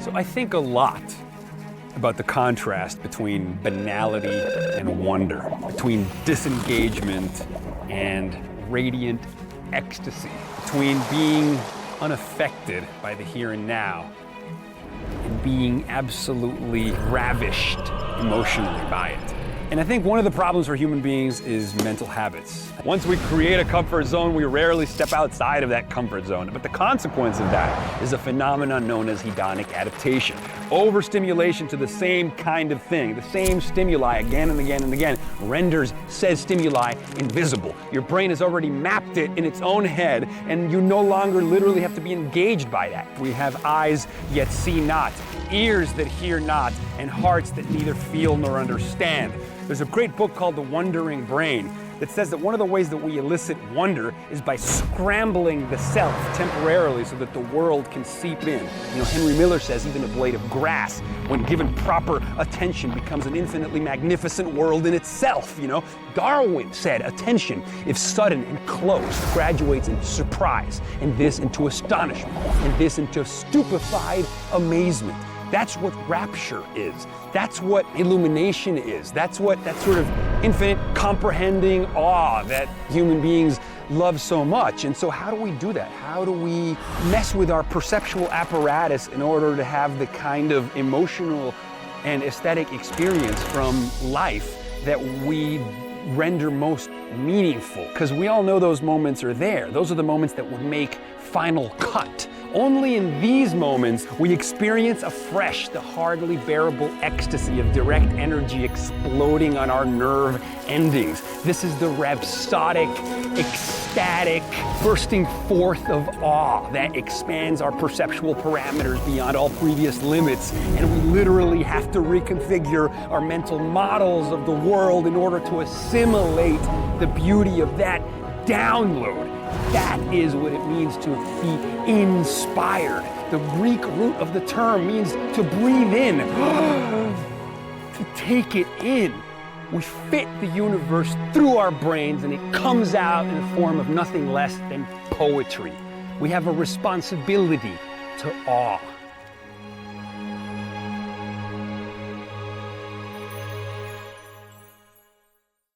So I think a lot about the contrast between banality and wonder, between disengagement and radiant ecstasy, between being unaffected by the here and now and being absolutely ravished emotionally by it. And I think one of the problems for human beings is mental habits. Once we create a comfort zone, we rarely step outside of that comfort zone. But the consequence of that is a phenomenon known as hedonic adaptation. Overstimulation to the same kind of thing, the same stimuli again and again and again, renders said stimuli invisible. Your brain has already mapped it in its own head, and you no longer literally have to be engaged by that. We have eyes yet see not, ears that hear not, and hearts that neither feel nor understand. There's a great book called The Wondering Brain that says that one of the ways that we elicit wonder is by scrambling the self temporarily so that the world can seep in. You know, Henry Miller says even a blade of grass, when given proper attention, becomes an infinitely magnificent world in itself, you know. Darwin said attention, if sudden and close, graduates into surprise, and this into astonishment, and this into stupefied amazement. That's what rapture is. That's what illumination is. That's what that sort of infinite comprehending awe that human beings love so much. And so how do we do that? How do we mess with our perceptual apparatus in order to have the kind of emotional and aesthetic experience from life that we render most meaningful? Because we all know those moments are there. Those are the moments that would make final cut. Only in these moments we experience afresh the hardly bearable ecstasy of direct energy exploding on our nerve endings. This is the rhapsodic, ecstatic bursting forth of awe that expands our perceptual parameters beyond all previous limits, and we literally have to reconfigure our mental models of the world in order to assimilate the beauty of that download. That is what it means to be inspired. The Greek root of the term means to breathe in, to take it in. We fit the universe through our brains and it comes out in the form of nothing less than poetry. We have a responsibility to awe.